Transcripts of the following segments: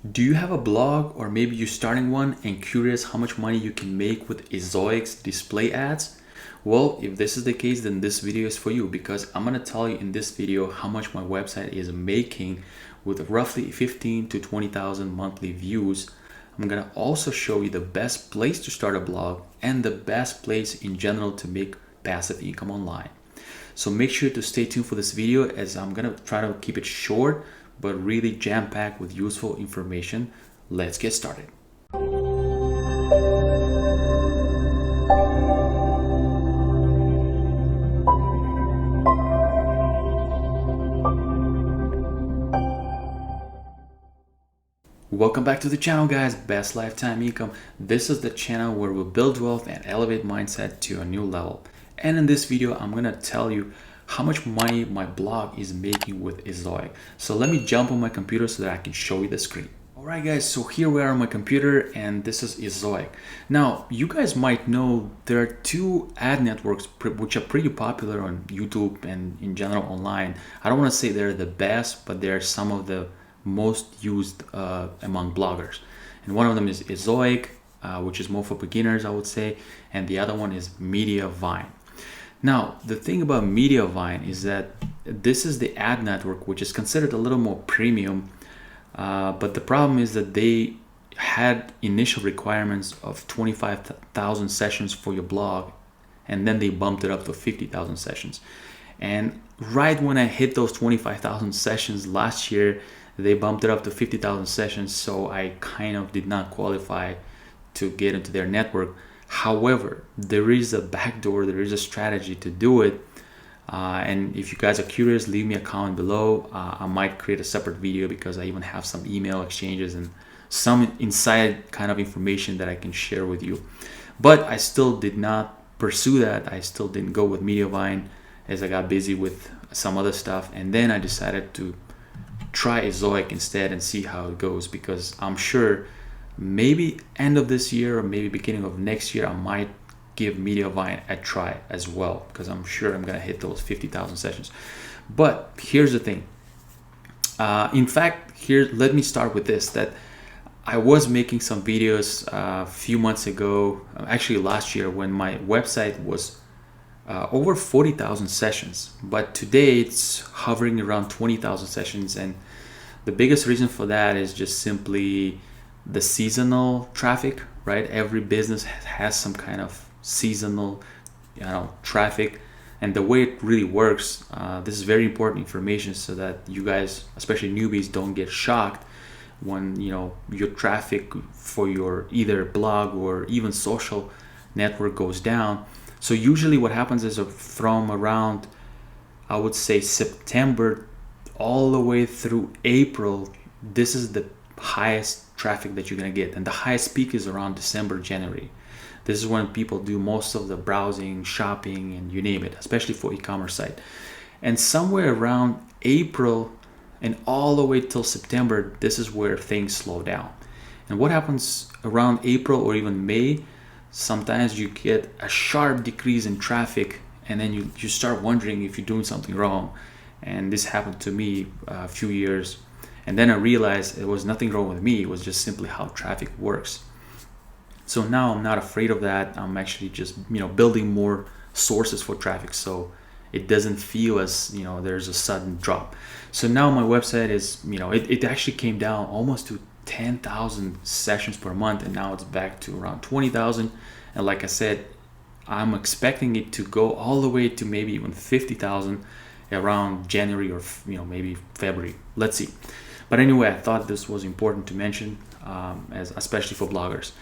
Do you have a blog, or maybe you're starting one and curious how much money you can make with Ezoic's display ads? Well, if this is the case, then this video is for you, because I'm gonna tell you in this video how much my website is making with roughly 15 to 20,000 monthly views. I'm gonna also show you the best place to start a blog and the best place in general to make passive income online. So make sure to stay tuned for this video, as I'm gonna try to keep it short but really jam-packed with useful information. Let's get started. Welcome back to the channel, guys. Best Lifetime Income. This is the channel where we build wealth and elevate mindset to a new level. And in this video, I'm gonna tell you how much money my blog is making with Ezoic. So let me jump on my computer so that I can show you the screen. All right, guys, so here we are on my computer, and this is Ezoic. Now, you guys might know there are two ad networks which are pretty popular on YouTube and in general online. I don't want to say they're the best, but they're some of the most used among bloggers. And one of them is Ezoic, which is more for beginners, I would say, and the other one is Mediavine. Now, the thing about Mediavine is that this is the ad network which is considered a little more premium, but the problem is that they had initial requirements of 25,000 sessions for your blog, and then they bumped it up to 50,000 sessions. And right when I hit those 25,000 sessions last year, they bumped it up to 50,000 sessions, so I kind of did not qualify to get into their network. However, there is a backdoor, there is a strategy to do it. And if you guys are curious, leave me a comment below. I might create a separate video, because I even have some email exchanges and some inside kind of information that I can share with you. But I still did not pursue that. I still didn't go with Mediavine, as I got busy with some other stuff. And then I decided to try Ezoic instead and see how it goes, because I'm sure maybe end of this year or maybe beginning of next year I might give Mediavine a try as well, because I'm sure I'm gonna hit those 50,000 sessions. But here's the thing. In fact, here, let me start with this, that I was making some videos a few months ago, actually last year, when my website was over 40,000 sessions, but today it's hovering around 20,000 sessions. And the biggest reason for that is just simply the seasonal traffic, right? Every business has some kind of seasonal, traffic, and the way it really works. This is very important information, so that you guys, especially newbies, don't get shocked when your traffic for your either blog or even social network goes down. So usually what happens is from around, I would say, September all the way through April, this is the highest traffic that you're gonna get, and the highest peak is around December, January. This is when people do most of the browsing, shopping, and you name it, especially for e-commerce site. And somewhere around April and all the way till September, this is where things slow down. And what happens around April or even May, sometimes you get a sharp decrease in traffic, and then you start wondering if you're doing something wrong. And this happened to me a few years. And then I realized it was nothing wrong with me. It was just simply how traffic works. So now I'm not afraid of that. I'm actually just, building more sources for traffic, so it doesn't feel as, there's a sudden drop. So now my website is, it actually came down almost to 10,000 sessions per month, and now it's back to around 20,000. And like I said, I'm expecting it to go all the way to maybe even 50,000 around January or, maybe February. Let's see. But anyway, I thought this was important to mention, especially for bloggers.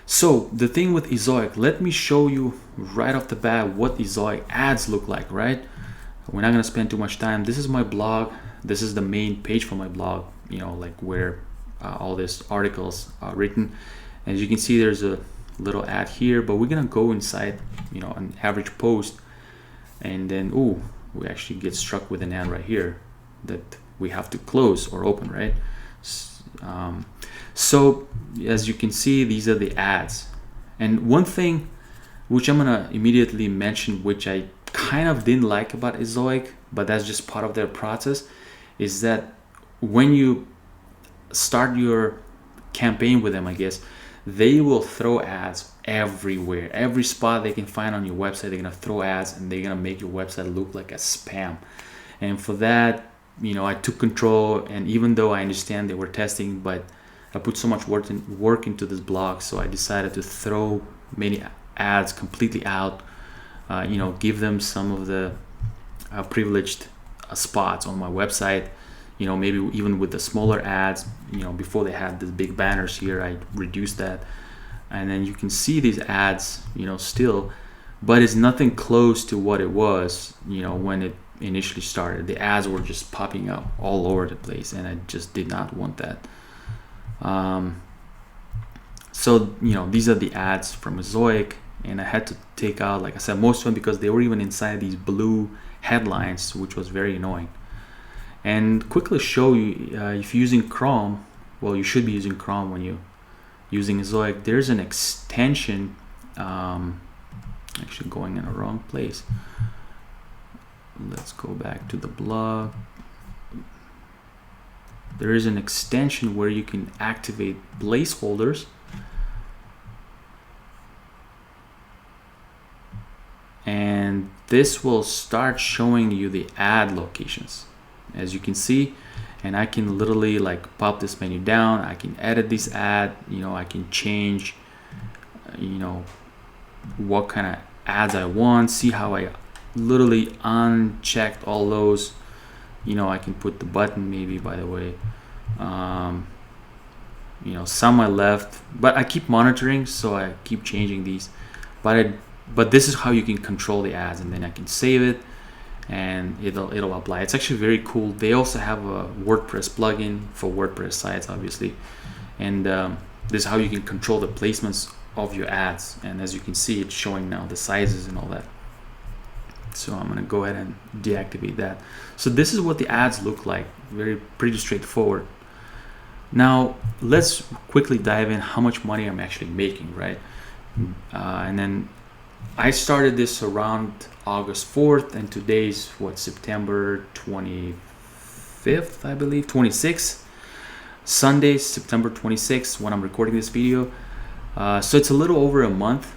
So the thing with Ezoic, let me show you right off the bat what Ezoic Ads look like, right? We're not gonna spend too much time. This is my blog. This is the main page for my blog, like where all these articles are written. As you can see, there's a little ad here, but we're gonna go inside, an average post, and then, we actually get struck with an ad right here that we have to close or open, right? So as you can see, these are the ads. And one thing which I'm gonna immediately mention, which I kind of didn't like about Izoic, but that's just part of their process, is that when you start your campaign with them, I guess, they will throw ads everywhere. Every spot they can find on your website, they're gonna throw ads, and they're gonna make your website look like a spam. And for that, I took control. And even though I understand they were testing, but I put so much work into this blog, so I decided to throw many ads completely out. Give them some of the privileged spots on my website. Maybe even with the smaller ads. Before they had the big banners here, I reduced that, and then you can see these ads, still, but it's nothing close to what it was, when it initially started. The ads were just popping up all over the place, and I just did not want that. So these are the ads from Ezoic, and I had to take out, like I said, most of them, because they were even inside these blue headlines, which was very annoying. And quickly show you, if you're using Chrome, well, you should be using Chrome when you're using Ezoic. There's an extension, actually going in the wrong place. Let's go back to the blog. There is an extension where you can activate placeholders. And this will start showing you the ad locations, as you can see. And I can literally like pop this menu down. I can edit this ad. I can change, what kind of ads I want. See how I literally unchecked all those. I can put the button maybe, by the way. Some I left, but I keep monitoring, so I keep changing these. But this is how you can control the ads, and then I can save it, and it'll apply. It's actually very cool. They also have a WordPress plugin for WordPress sites, obviously, and this is how you can control the placements of your ads. And as you can see, it's showing now the sizes and all that. So I'm gonna go ahead and deactivate that. So this is what the ads look like. Pretty straightforward. Now let's quickly dive in how much money I'm actually making, right? And then I started this around August 4th, and today's September 25th, I believe, 26th. Sunday, September 26th, when I'm recording this video. So it's a little over a month,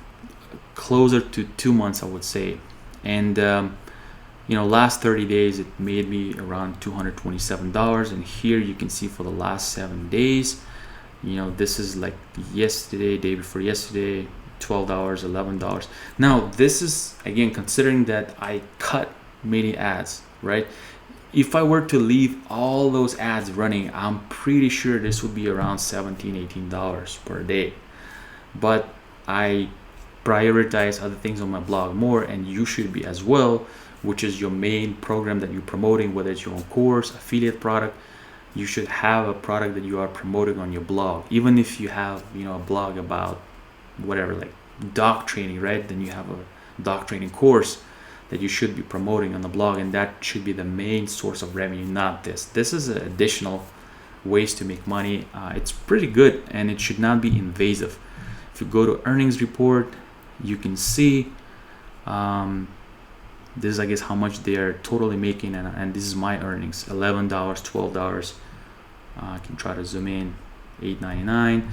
closer to 2 months, I would say. And last 30 days it made me around $227. And here you can see for the last 7 days, this is like yesterday, day before yesterday, $12, $11. Now this is, again, considering that I cut many ads, right? If I were to leave all those ads running, I'm pretty sure this would be around $17, $18 per day. But I prioritize other things on my blog more, and you should be as well, which is your main program that you're promoting, whether it's your own course, affiliate product. You should have a product that you are promoting on your blog. Even if you have a blog about whatever, like dog training, right? Then you have a dog training course that you should be promoting on the blog, and that should be the main source of revenue, not this. This is additional ways to make money. It's pretty good, and it should not be invasive. If you go to earnings report, you can see this is, I guess, how much they are totally making, and this is my earnings: $11, $12. I can try to zoom in. $8.99.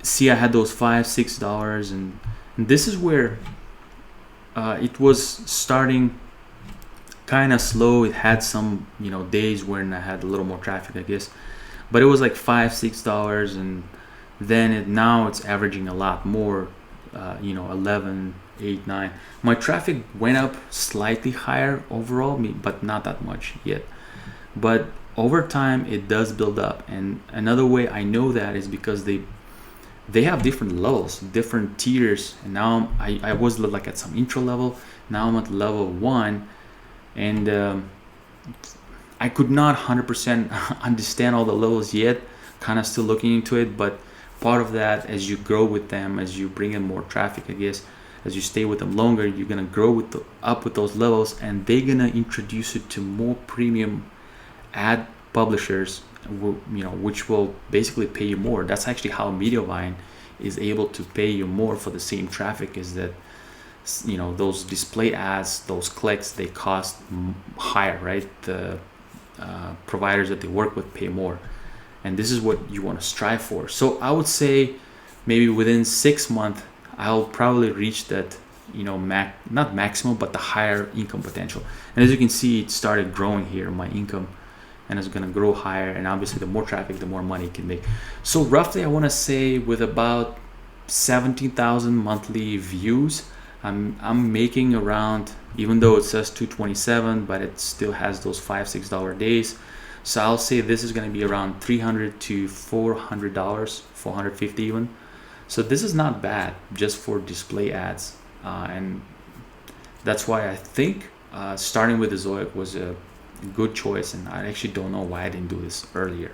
See, I had those $5, $6, and this is where it was starting kind of slow. It had some days when I had a little more traffic, I guess, but it was like $5, $6, and then now it's averaging a lot more. 11, 8, 9. My traffic went up slightly higher overall, but not that much yet. But over time, it does build up. And another way I know that is because they have different levels, different tiers. And now I was like at some intro level. Now I'm at level 1, and I could not 100% understand all the levels yet. Kind of still looking into it, but part of that, as you grow with them, as you bring in more traffic, I guess, as you stay with them longer, you're gonna grow up with those levels, and they're gonna introduce you to more premium ad publishers, which will basically pay you more. That's actually how Mediavine is able to pay you more for the same traffic. Is that those display ads, those clicks, they cost higher, right? The providers that they work with pay more. and this is what you want to strive for. So I would say maybe within 6 months I'll probably reach that, not maximum, but the higher income potential. And as you can see, it started growing here, my income, and it's going to grow higher. And obviously the more traffic, the more money you can make. So roughly I want to say with about 17,000 monthly views, I'm making around, even though it says 227, but it still has those $5-6 days. So I'll say this is going to be around $300 to $400, $450 even. So this is not bad just for display ads, and that's why I think starting with Ezoic was a good choice, and I actually don't know why I didn't do this earlier.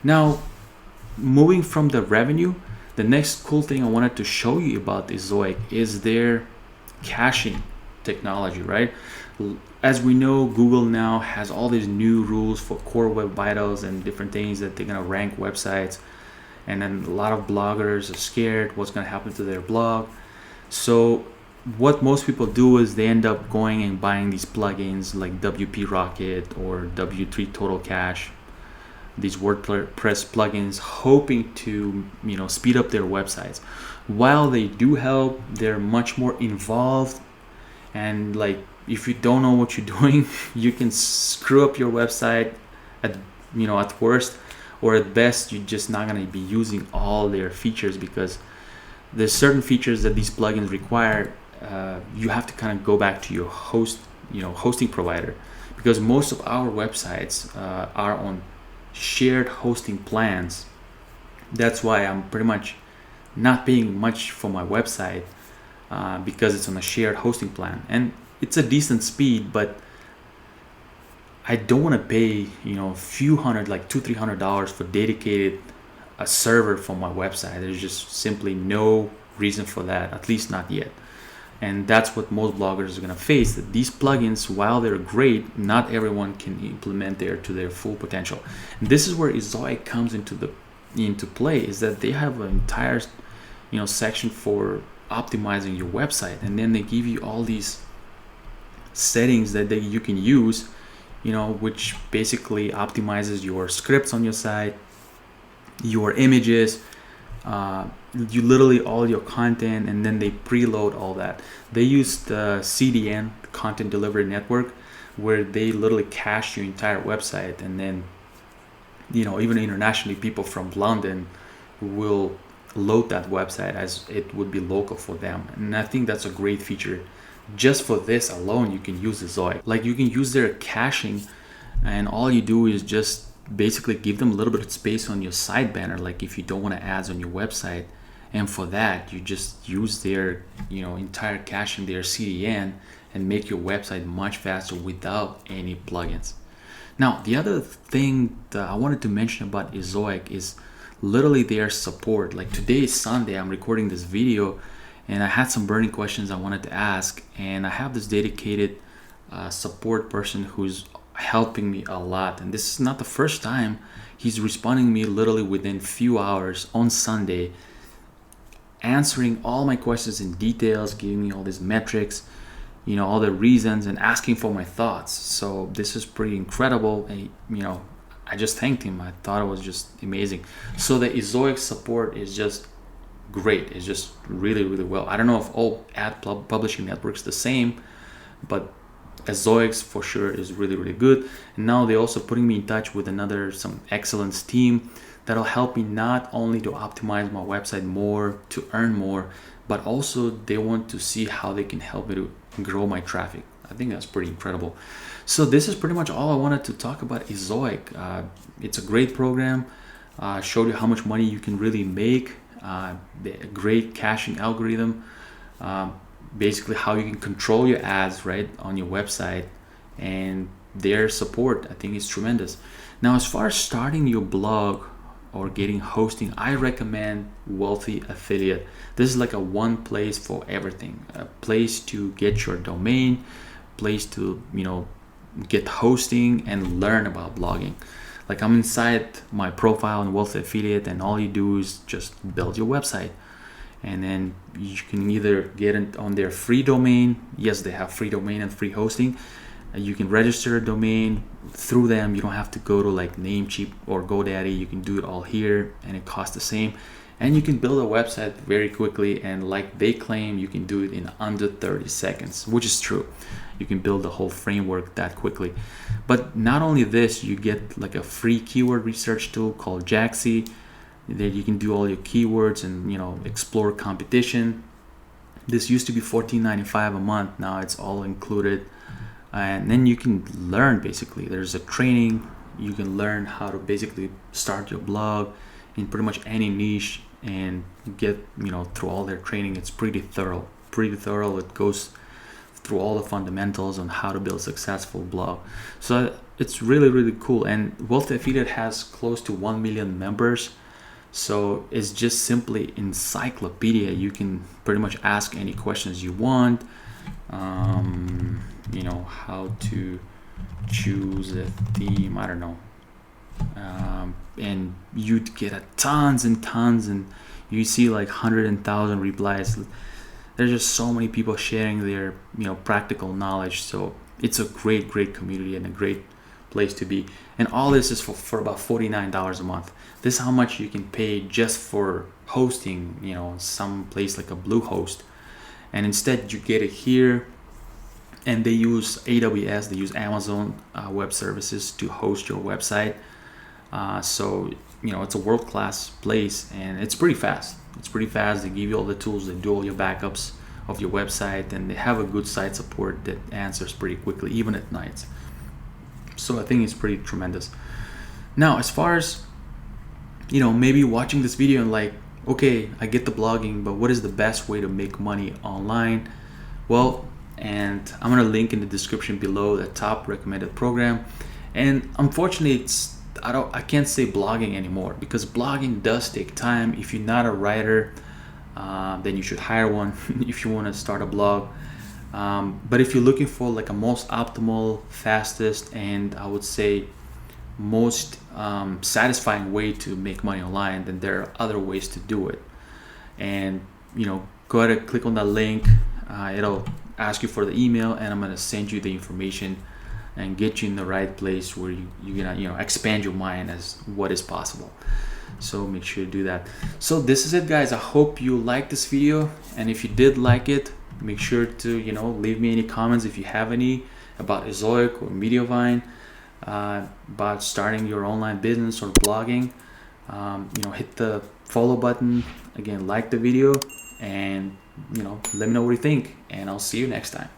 Now, moving from the revenue, the next cool thing I wanted to show you about Ezoic is their caching technology, right? As we know, Google now has all these new rules for core web vitals and different things that they're gonna rank websites, and then a lot of bloggers are scared what's gonna happen to their blog. So what most people do is they end up going and buying these plugins like WP Rocket or W3 Total Cache, these WordPress plugins, hoping to speed up their websites. While they do help, they're much more involved, and like if you don't know what you're doing, you can screw up your website at worst, or at best you're just not going to be using all their features, because there's certain features that these plugins require. You have to kind of go back to your hosting provider, because most of our websites are on shared hosting plans. That's why I'm pretty much not paying much for my website, because it's on a shared hosting plan, and it's a decent speed, but I don't want to pay a few hundred, like $200-300 for dedicated a server for my website. There's just simply no reason for that, at least not yet. And that's what most bloggers are going to face, that these plugins, while they're great, not everyone can implement to their full potential. And this is where Ezoic comes into play, is that they have an entire section for optimizing your website, and then they give you all these settings that you can use, which basically optimizes your scripts on your site, your images, you literally all your content, and then they preload all that. They use the CDN, Content Delivery Network, where they literally cache your entire website, and then even internationally, people from London will load that website as it would be local for them. And I think that's a great feature. Just for this alone, you can use Ezoic. Like, you can use their caching, and all you do is just basically give them a little bit of space on your site banner, like if you don't want to ads on your website. And for that, you just use their entire caching, their CDN, and make your website much faster without any plugins. Now, the other thing that I wanted to mention about Ezoic is literally their support. Like, today is Sunday, I'm recording this video, and I had some burning questions I wanted to ask, and I have this dedicated support person who's helping me a lot. And this is not the first time. He's responding to me literally within few hours on Sunday, answering all my questions in details, giving me all these metrics, all the reasons, and asking for my thoughts. So this is pretty incredible. And, I just thanked him. I thought it was just amazing. So the Ezoic support is just great. It's just really, really well. I don't know if all ad publishing networks the same, but Ezoic's for sure is really, really good. And now they're also putting me in touch with some excellence team that'll help me not only to optimize my website more, to earn more, but also they want to see how they can help me to grow my traffic. I think that's pretty incredible. So this is pretty much all I wanted to talk about Ezoic. It's a great program. Showed you how much money you can really make. The great caching algorithm. Basically how you can control your ads right on your website, and their support I think is tremendous. Now, as far as starting your blog or getting hosting, I recommend Wealthy Affiliate. This is like a one place for everything, a place to get your domain, place to get hosting and learn about blogging. Like, I'm inside my profile in Wealthy Affiliate, and all you do is just build your website, and then you can either get it on their free domain. Yes, they have free domain and free hosting, You can register a domain through them. You don't have to go to like Namecheap or GoDaddy. You can do it all here, and it costs the same. And you can build a website very quickly, and like they claim, you can do it in under 30 seconds, which is true. You can build the whole framework that quickly. But not only this, you get like a free keyword research tool called Jaxi that you can do all your keywords and, you know, explore competition. This used to be $14.95 a month. Now it's all included. And then you can learn, basically. There's a training. You can learn how to basically start your blog in pretty much any niche and get, you know, through all their training. It's pretty thorough. It goes through all the fundamentals on how to build a successful blog. So it's really, really cool. And Wealth Affiliate has close to 1 million members. So it's just simply encyclopedia. You can pretty much ask any questions you want. You know, how to choose a theme, I don't know. And you'd get tons and tons, and you see like 100,000 replies. There's just so many people sharing their, you know, practical knowledge. So it's a great community and a great place to be. And all this is for about $49 a month. This is how much you can pay just for hosting, you know, some place like a Bluehost. And instead you get it here. And they use AWS, they use Amazon Web Services to host your website. So, you know, it's a world-class place, and it's pretty fast. They give you all the tools, they do all your backups of your website, and they have a good site support that answers pretty quickly, even at night. So I think it's pretty tremendous. Now, as far as, you know, maybe watching this video and like, okay, I get the blogging, but what is the best way to make money online? Well, and I'm gonna link in the description below the top recommended program. And unfortunately, I can't say blogging anymore, because blogging does take time. If you're not a writer, then you should hire one if you want to start a blog. But if you're looking for like a most optimal, fastest, and I would say most satisfying way to make money online, then there are other ways to do it. And, you know, go ahead and click on that link. It'll ask you for the email, and I'm going to send you the information and get you in the right place where you're gonna, you know, expand your mind as what is possible. So make sure to do that. So this is it, guys. I hope you liked this video, and if you did like it, make sure to, you know, leave me any comments if you have any about Ezoic or Mediavine, about starting your online business or blogging. You know, hit the follow button, again, like the video, and, you know, let me know what you think, and I'll see you next time.